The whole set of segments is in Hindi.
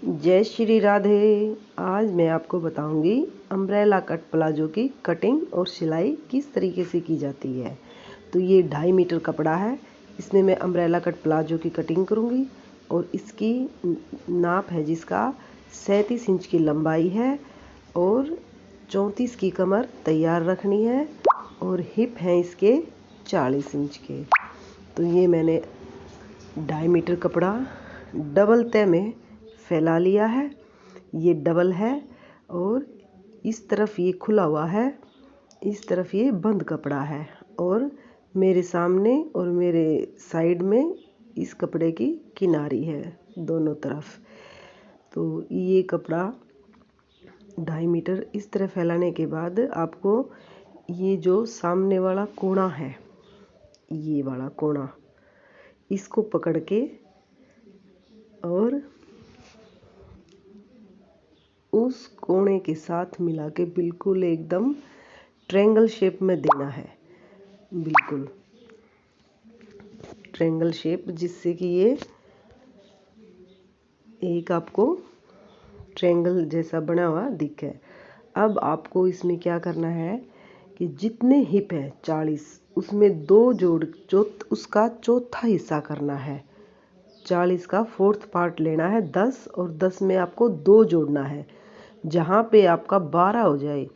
जय श्री राधे। आज मैं आपको बताऊंगी अम्ब्रेला कट प्लाजो की कटिंग और सिलाई किस तरीके से की जाती है। तो ये 2.5 मीटर कपड़ा है, इसमें मैं अम्ब्रेला कट प्लाजो की कटिंग करूंगी और इसकी नाप है जिसका 37 इंच की लंबाई है और 34 की कमर तैयार रखनी है और हिप हैं इसके 40 इंच के। तो ये मैंने 2.5 मीटर कपड़ा डबल तह में फैला लिया है। ये डबल है और इस तरफ ये खुला हुआ है, इस तरफ ये बंद कपड़ा है और मेरे सामने और मेरे साइड में इस कपड़े की किनारी है दोनों तरफ। तो ये कपड़ा 2.5 मीटर इस तरह फैलाने के बाद आपको ये जो सामने वाला कोना है, ये वाला कोना, इसको पकड़ के और उस कोने के साथ मिला के बिल्कुल एकदम ट्रायंगल शेप में देना है, बिल्कुल ट्रायंगल शेप, जिससे कि ये एक आपको ट्रायंगल जैसा बना हुआ दिखे। अब आपको इसमें क्या करना है कि जितने हिप है 40, उसमें 2 जोड़ उसका चौथा हिस्सा करना है। 40 का 4th पार्ट लेना है 10 और 10 में आपको 2 जोड़ना है। जहाँ पे आपका 12 हो जाए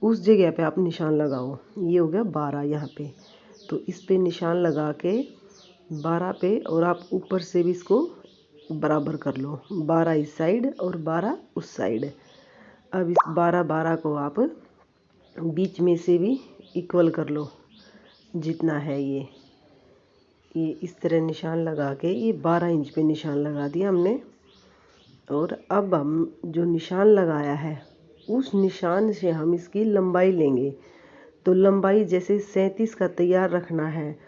उस जगह पे आप निशान लगाओ। ये हो गया 12 यहाँ पे, तो इस पे निशान लगा के 12 पे और आप ऊपर से भी इसको बराबर कर लो। 12 इस साइड और 12 उस साइड। अब इस 12 को आप बीच में से भी इक्वल कर लो जितना है। ये इस तरह निशान लगा के ये 12 इंच पे निशान लगा दिया हमने। और अब हम जो निशान लगाया है उस निशान से हम इसकी लंबाई लेंगे। तो लंबाई जैसे 37 का तैयार रखना है,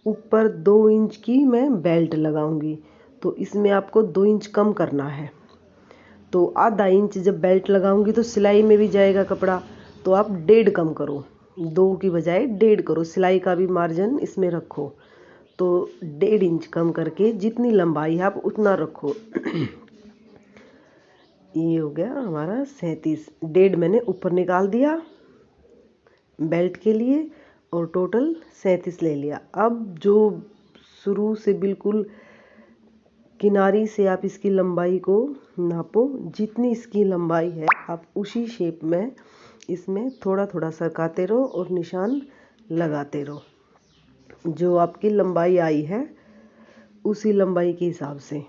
ऊपर 2 इंच की मैं बेल्ट लगाऊंगी, तो इसमें आपको 2 इंच कम करना है। तो आधा इंच जब बेल्ट लगाऊंगी तो सिलाई में भी जाएगा कपड़ा, तो आप 1.5 कम करो, 2 की बजाय 1.5 करो। सिलाई का भी मार्जिन इसमें रखो, तो 1.5 इंच कम करके जितनी लंबाई है आप उतना रखो। ये हो गया हमारा 37। 1.5 मैंने ऊपर निकाल दिया बेल्ट के लिए और टोटल 37 ले लिया। अब जो शुरू से बिल्कुल किनारी से आप इसकी लंबाई को नापो, जितनी इसकी लंबाई है आप उसी शेप में इसमें थोड़ा थोड़ा सरकाते रहो और निशान लगाते रहो। जो आपकी लंबाई आई है उसी लंबाई के हिसाब से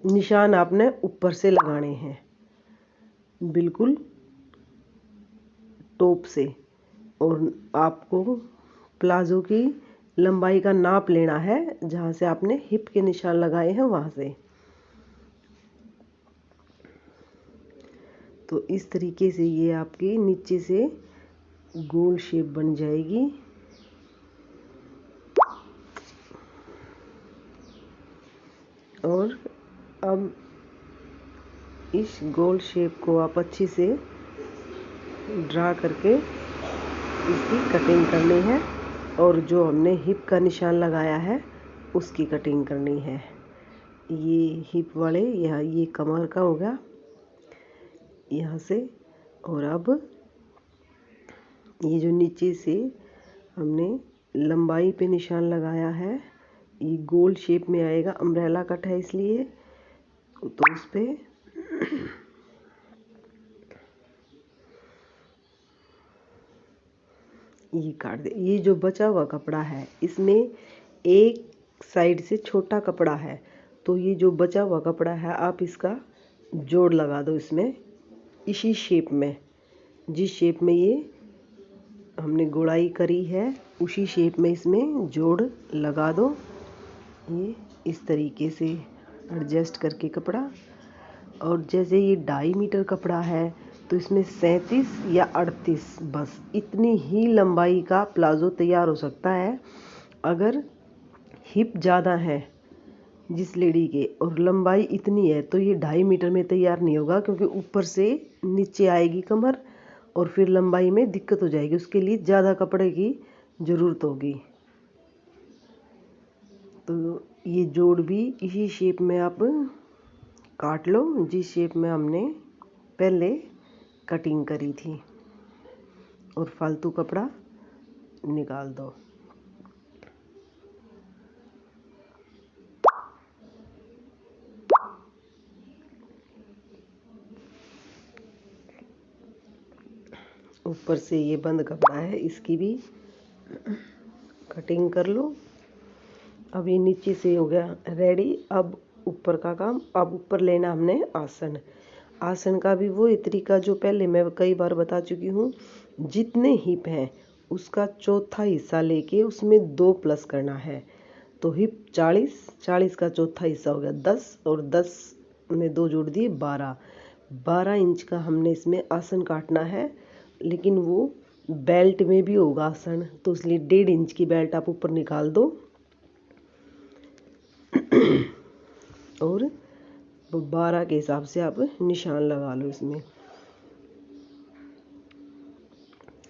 निशान आपने ऊपर से लगाने हैं, बिल्कुल टॉप से। और आपको प्लाजो की लंबाई का नाप लेना है जहाँ से आपने हिप के निशान लगाए हैं वहाँ से। तो इस तरीके से ये आपकी नीचे से गोल शेप बन जाएगी। और अब इस गोल शेप को आप अच्छे से ड्रा करके इसकी कटिंग करनी है और जो हमने हिप का निशान लगाया है उसकी कटिंग करनी है। ये हिप वाले यहाँ ये कमर का होगा यहाँ से। और अब ये जो नीचे से हमने लंबाई पे निशान लगाया है ये गोल शेप में आएगा, अम्ब्रेला कट है इसलिए, तो उस पे ये काट दे। ये जो बचा हुआ कपड़ा है इसमें एक साइड से छोटा कपड़ा है, तो ये जो बचा हुआ कपड़ा है आप इसका जोड़ लगा दो इसमें, इसी शेप में, जिस शेप में ये हमने गोलाई करी है उसी शेप में इसमें जोड़ लगा दो। ये इस तरीके से एडजस्ट करके कपड़ा। और जैसे ये 2.5 मीटर कपड़ा है तो इसमें 37 या 38 बस इतनी ही लंबाई का प्लाजो तैयार हो सकता है। अगर हिप ज़्यादा है जिस लेडी के और लंबाई इतनी है तो ये 2.5 मीटर में तैयार नहीं होगा, क्योंकि ऊपर से नीचे आएगी कमर और फिर लंबाई में दिक्कत हो जाएगी, उसके लिए ज़्यादा कपड़े की ज़रूरत होगी। तो ये जोड़ भी इसी शेप में आप काट लो जिस शेप में हमने पहले कटिंग करी थी और फालतू कपड़ा निकाल दो। ऊपर से ये बंद कपड़ा है, इसकी भी कटिंग कर लो। अब ये नीचे से हो गया रेडी। अब ऊपर का काम, अब ऊपर लेना हमने आसन। आसन का भी वो तरीका जो पहले मैं कई बार बता चुकी हूँ। जितने हिप हैं उसका चौथा हिस्सा लेके उसमें 2 प्लस करना है। तो हिप 40 का चौथा हिस्सा हो गया 10 और 10 में 2 जोड़ दिए 12 इंच का हमने इसमें आसन काटना है। लेकिन वो बेल्ट में भी होगा आसन, तो इसलिए 1.5 इंच की बेल्ट आप ऊपर निकाल दो और 12 के हिसाब से आप निशान लगा लो इसमें।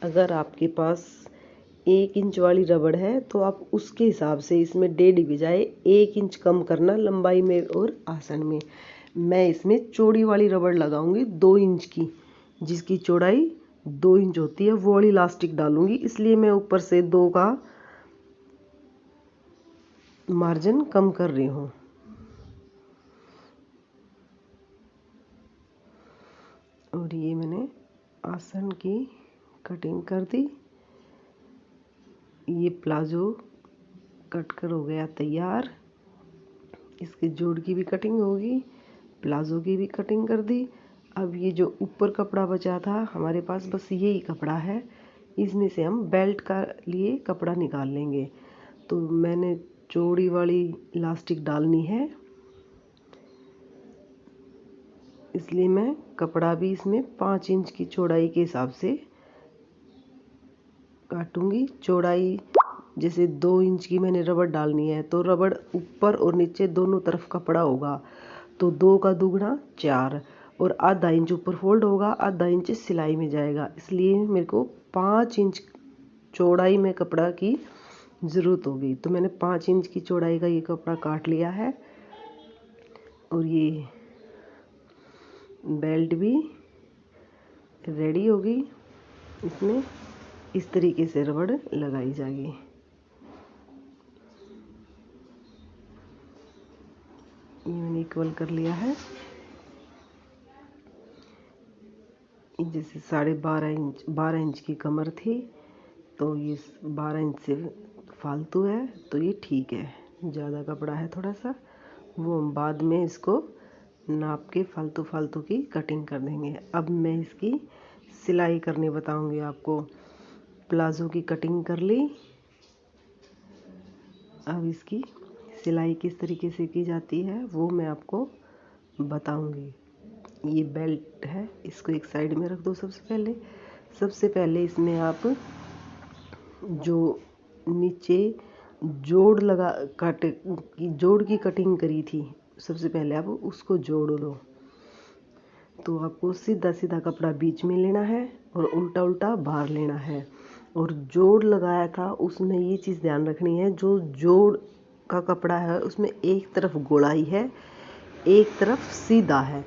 अगर आपके पास 1 इंच वाली रबड़ है तो आप उसके हिसाब से इसमें 1.5 बजाय 1 इंच कम करना लंबाई में और आसन में। मैं इसमें चौड़ी वाली रबड़ लगाऊंगी 2 इंच की, जिसकी चौड़ाई 2 इंच होती है, वो वाली इलास्टिक डालूंगी। इसलिए मैं ऊपर से 2 का मार्जिन कम कर रही हूँ। और ये मैंने आसन की कटिंग कर दी। ये प्लाजो कट कर हो गया तैयार। इसके जोड़ की भी कटिंग होगी, प्लाजो की भी कटिंग कर दी। अब ये जो ऊपर कपड़ा बचा था हमारे पास, बस यही कपड़ा है, इसमें से हम बेल्ट का लिए कपड़ा निकाल लेंगे। तो मैंने चौड़ी वाली इलास्टिक डालनी है, इसलिए मैं कपड़ा भी इसमें 5 इंच की चौड़ाई के हिसाब से काटूंगी। चौड़ाई जैसे 2 इंच की मैंने रबड़ डालनी है, तो रबड़ ऊपर और नीचे दोनों तरफ कपड़ा होगा, तो 2 का दुगना 4 और आधा इंच ऊपर फोल्ड होगा, आधा इंच सिलाई में जाएगा। इसलिए मेरे को 5 इंच चौड़ाई में कपड़ा की ज़रूरत होगी। तो मैंने 5 इंच की चौड़ाई का ये कपड़ा काट लिया है। और ये बेल्ट भी रेडी होगी। इसमें इस तरीके से रबड़ लगाई जाएगी। ये मैंने इक्वल कर लिया है। जैसे 12.5 इंच की कमर थी, तो ये 12 इंच से फालतू है, तो ये ठीक है। ज़्यादा कपड़ा है थोड़ा सा, वो हम बाद में इसको नाप के फालतू की कटिंग कर देंगे। अब मैं इसकी सिलाई करनी बताऊंगी आपको। प्लाजो की कटिंग कर ली, अब इसकी सिलाई किस तरीके से की जाती है वो मैं आपको बताऊंगी। ये बेल्ट है, इसको एक साइड में रख दो। सबसे पहले इसमें आप जो नीचे जोड़ की कटिंग करी थी, सबसे पहले आप उसको जोड़ लो। तो आपको सीधा सीधा कपड़ा बीच में लेना है और उल्टा उल्टा बाहर लेना है। और जोड़ लगाया था उसमें ये चीज़ ध्यान रखनी है, जो जोड़ का कपड़ा है उसमें एक तरफ गोलाई है, एक तरफ सीधा है।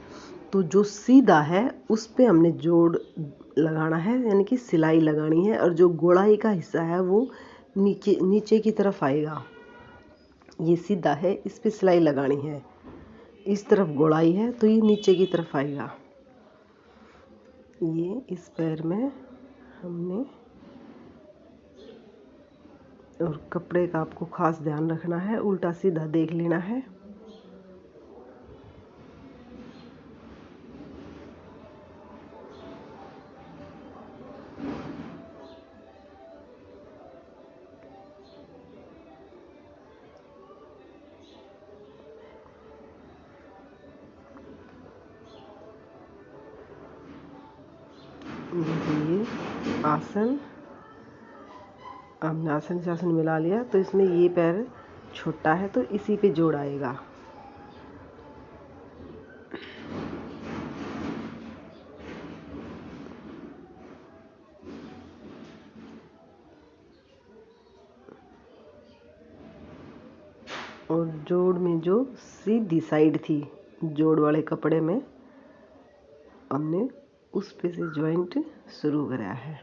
तो जो सीधा है उस पे हमने जोड़ लगाना है, यानी कि सिलाई लगानी है। और जो गोलाई का हिस्सा है वो नीचे की तरफ आएगा। ये सीधा है, इस पे सिलाई लगानी है। इस तरफ गोलाई है तो ये नीचे की तरफ आएगा। ये इस पैर में हमने, और कपड़े का आपको खास ध्यान रखना है, उल्टा सीधा देख लेना है। ये आसन, हमने आसन से आसन मिला लिया, तो इसमें ये पैर छोटा है तो इसी पे जोड़ आएगा। और जोड़ में जो सीधी साइड थी जोड़ वाले कपड़े में हमने उस पे से जॉइंट शुरू कराया है।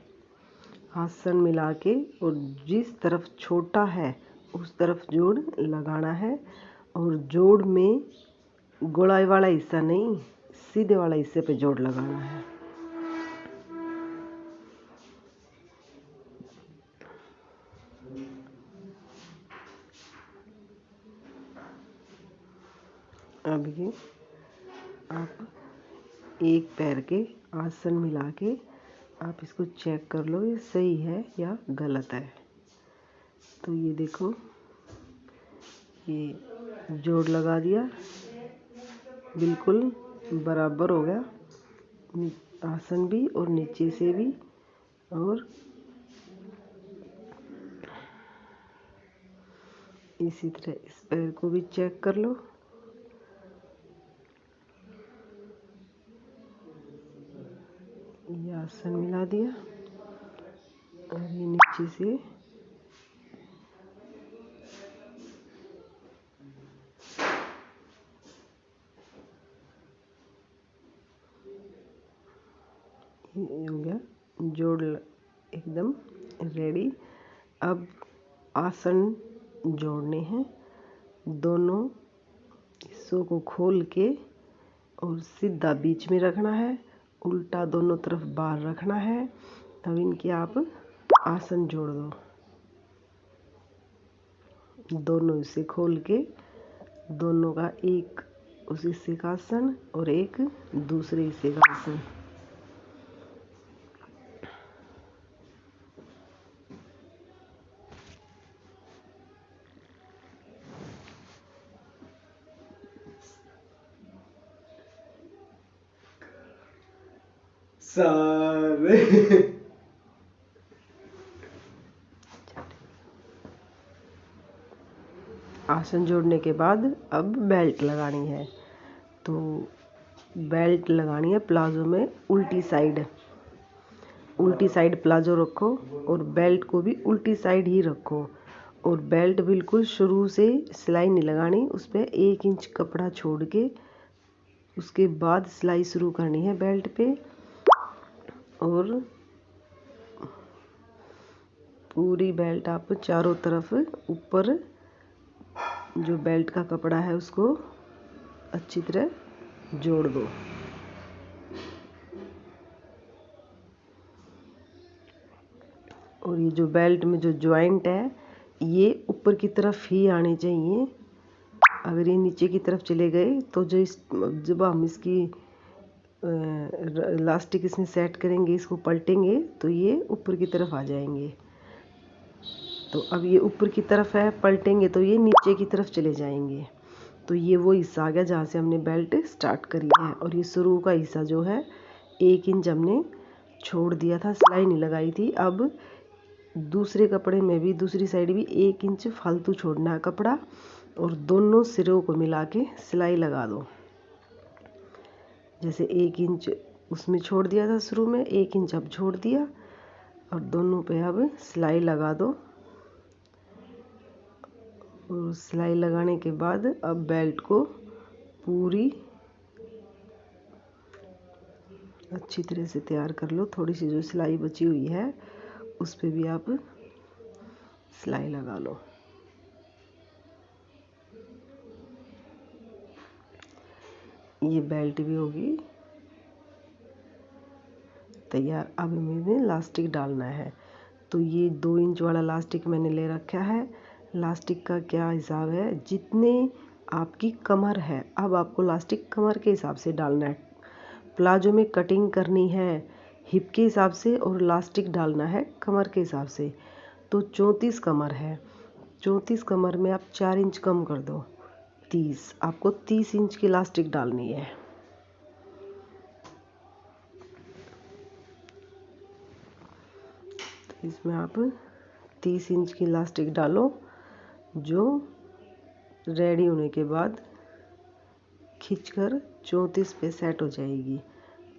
आसन मिला के और जिस तरफ छोटा है उस तरफ जोड़ लगाना है, और जोड़ में गोलाई वाला हिस्सा नहीं, सीधे वाला हिस्से पे जोड़ लगाना है। अब ये आप एक पैर के आसन मिला के आप इसको चेक कर लो, ये सही है या गलत है। तो ये देखो, ये जोड़ लगा दिया, बिल्कुल बराबर हो गया, आसन भी और नीचे से भी। और इसी तरह इस पैर को भी चेक कर लो। ये आसन मिला दिया और ये नीचे से ये हो गया, जोड़ एकदम रेडी। अब आसन जोड़ने हैं, दोनों हिस्सों को खोल के और सीधा बीच में रखना है, उल्टा दोनों तरफ बाहर रखना है। तब इनके आप आसन जोड़ दो। दोनों हिस्से खोल के दोनों का एक उस हिस्से का आसन और एक दूसरे हिस्से का आसन। सारे आसन जोड़ने के बाद अब बेल्ट लगानी है। तो बेल्ट लगानी है प्लाजो में उल्टी साइड। उल्टी साइड प्लाजो रखो और बेल्ट को भी उल्टी साइड ही रखो। और बेल्ट बिल्कुल शुरू से सिलाई नहीं लगानी, उस पर 1 इंच कपड़ा छोड़ के उसके बाद सिलाई शुरू करनी है बेल्ट पे। और पूरी बेल्ट आप चारों तरफ ऊपर जो बेल्ट का कपड़ा है उसको अच्छी तरह जोड़ दो। और ये जो बेल्ट में जो जॉइंट है ये ऊपर की तरफ ही आने चाहिए। अगर ये नीचे की तरफ चले गए तो जब हम इसकी इलास्टिक इसमें सेट करेंगे, इसको पलटेंगे तो ये ऊपर की तरफ आ जाएंगे। तो अब ये ऊपर की तरफ है, पलटेंगे तो ये नीचे की तरफ चले जाएंगे। तो ये वो हिस्सा आ गया जहाँ से हमने बेल्ट स्टार्ट करी है। और ये शुरू का हिस्सा जो है 1 इंच हमने छोड़ दिया था, सिलाई नहीं लगाई थी। अब दूसरे कपड़े में भी दूसरी साइड भी 1 इंच फालतू छोड़ना है कपड़ा, और दोनों सिरों को मिला के सिलाई लगा दो। जैसे 1 इंच उसमें छोड़ दिया था शुरू में, 1 इंच अब छोड़ दिया और दोनों पे अब सिलाई लगा दो। और सिलाई लगाने के बाद अब बेल्ट को पूरी अच्छी तरह से तैयार कर लो। थोड़ी सी जो सिलाई बची हुई है उस पे भी आप सिलाई लगा लो। ये बेल्ट भी होगी तैयार। अब मैंने लास्टिक डालना है। तो ये 2 इंच वाला लास्टिक मैंने ले रखा है। लास्टिक का क्या हिसाब है, जितने आपकी कमर है, अब आपको लास्टिक कमर के हिसाब से डालना है। प्लाजो में कटिंग करनी है हिप के हिसाब से और लास्टिक डालना है कमर के हिसाब से। तो 34 कमर है, 34 कमर में आप 4 इंच कम कर दो, 30। आपको 30 इंच की लास्टिक डालनी है। तो इसमें आप 30 इंच की लास्टिक डालो, जो रेडी होने के बाद खींचकर 34 पे सेट हो जाएगी।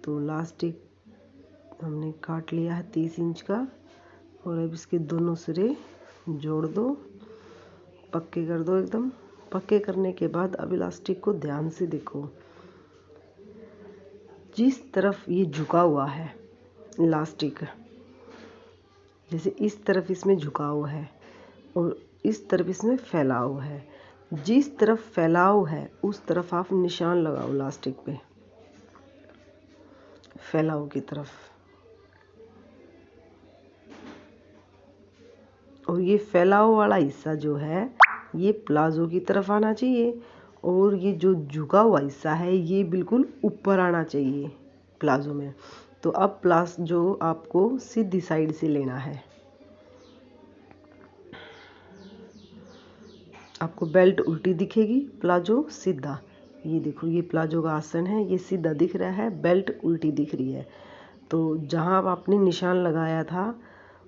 तो लास्टिक हमने काट लिया है 30 इंच का। और अब इसके दोनों सिरे जोड़ दो, पक्के कर दो एकदम। पक्के करने के बाद अब इलास्टिक को ध्यान से देखो, जिस तरफ ये झुका हुआ है इलास्टिक, जैसे इस तरफ इसमें झुकाव है और इस तरफ इसमें फैलाव है, जिस तरफ फैलाव है उस तरफ आप निशान लगाओ इलास्टिक पे, फैलाव की तरफ। और ये फैलाव वाला हिस्सा जो है ये प्लाजो की तरफ आना चाहिए और ये जो झुका हुआ हिस्सा है ये बिल्कुल ऊपर आना चाहिए प्लाजो में। तो अब जो आपको सीधी साइड से लेना है। आपको बेल्ट उल्टी दिखेगी, प्लाजो सीधा। ये देखो ये प्लाजो का आसन है, ये सीधा दिख रहा है, बेल्ट उल्टी दिख रही है। तो जहाँ आपने निशान लगाया था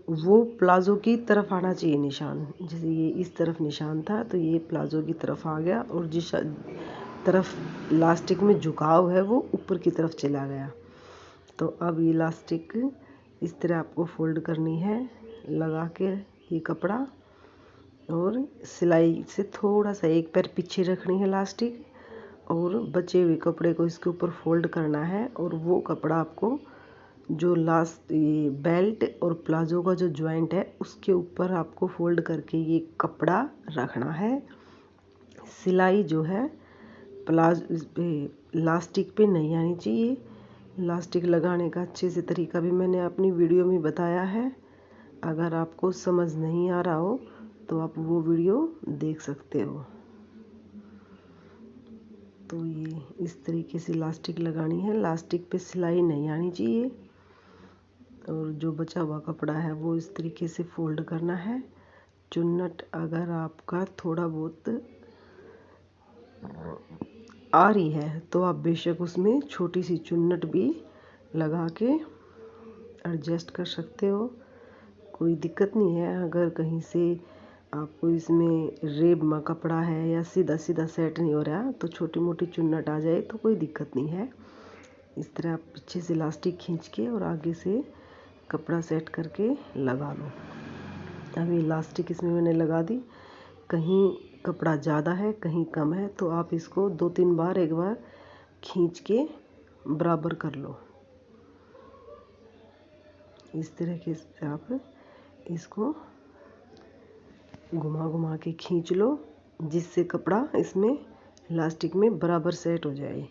वो प्लाजो की तरफ आना चाहिए निशान। जैसे ये इस तरफ निशान था तो ये प्लाजो की तरफ आ गया और जिस तरफ इलास्टिक में झुकाव है वो ऊपर की तरफ चला गया। तो अब ये इलास्टिक इस तरह आपको फोल्ड करनी है लगा के ये कपड़ा, और सिलाई से थोड़ा सा एक पैर पीछे रखनी है इलास्टिक, और बचे हुए कपड़े को इसके ऊपर फोल्ड करना है। और वो कपड़ा आपको जो ये बेल्ट और प्लाजो का जो जॉइंट है उसके ऊपर आपको फोल्ड करके ये कपड़ा रखना है। सिलाई जो है इलास्टिक पे नहीं आनी चाहिए। इलास्टिक लगाने का अच्छे से तरीका भी मैंने अपनी वीडियो में बताया है। अगर आपको समझ नहीं आ रहा हो तो आप वो वीडियो देख सकते हो। तो ये इस तरीके से इलास्टिक लगानी है, इलास्टिक पे सिलाई नहीं आनी चाहिए। और जो बचा हुआ कपड़ा है वो इस तरीके से फोल्ड करना है। चुन्नट अगर आपका थोड़ा बहुत आ रही है तो आप बेशक उसमें छोटी सी चुन्नट भी लगा के एडजस्ट कर सकते हो, कोई दिक्कत नहीं है। अगर कहीं से आपको इसमें रेब में कपड़ा है या सीधा सीधा सेट नहीं हो रहा तो छोटी मोटी चुन्नट आ जाए तो कोई दिक्कत नहीं है। इस तरह आप पीछे से इलास्टिक खींच के और आगे से कपड़ा सेट करके लगा लो। अभी इलास्टिक इसमें मैंने लगा दी, कहीं कपड़ा ज़्यादा है कहीं कम है तो आप इसको 2-3 बार एक बार खींच के बराबर कर लो। इस तरीके से आप इसको घुमा घुमा के खींच लो जिससे कपड़ा इसमें इलास्टिक में बराबर सेट हो जाए।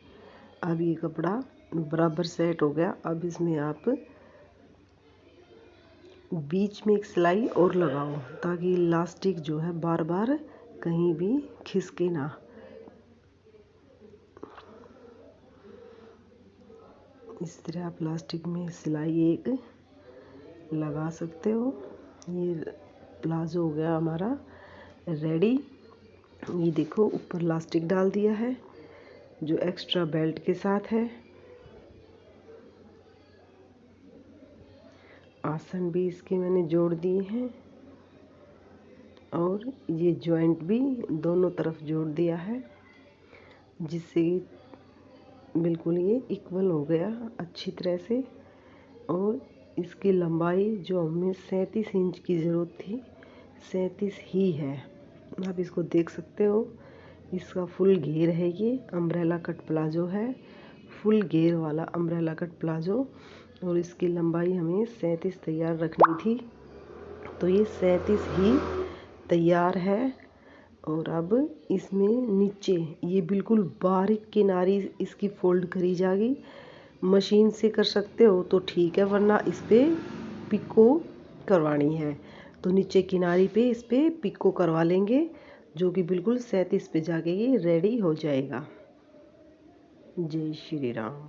अब ये कपड़ा बराबर सेट हो गया। अब इसमें आप बीच में एक सिलाई और लगाओ ताकि इलास्टिक जो है बार बार कहीं भी खिसके ना। इस तरह आप इलास्टिक में सिलाई एक लगा सकते हो। ये प्लाजो हो गया हमारा रेडी। ये देखो ऊपर इलास्टिक डाल दिया है जो एक्स्ट्रा बेल्ट के साथ है। आसन भी इसके मैंने जोड़ दिए हैं और ये जॉइंट भी दोनों तरफ जोड़ दिया है जिससे बिल्कुल ये इक्वल हो गया अच्छी तरह से। और इसकी लंबाई जो हमें 37 इंच की ज़रूरत थी 37 ही है। आप इसको देख सकते हो, इसका फुल घेर है, ये अम्ब्रेला कट प्लाजो है, फुल घेर वाला अम्ब्रेला कट प्लाजो। और इसकी लंबाई हमें 37 तैयार रखनी थी तो ये 37 ही तैयार है। और अब इसमें नीचे ये बिल्कुल बारीक किनारी इसकी फोल्ड करी जाएगी। मशीन से कर सकते हो तो ठीक है, वरना इस पर पिको करवानी है तो नीचे किनारी पे इस पर पिको करवा लेंगे जो कि बिल्कुल 37 पे जाके ये रेडी हो जाएगा। जय श्री राम।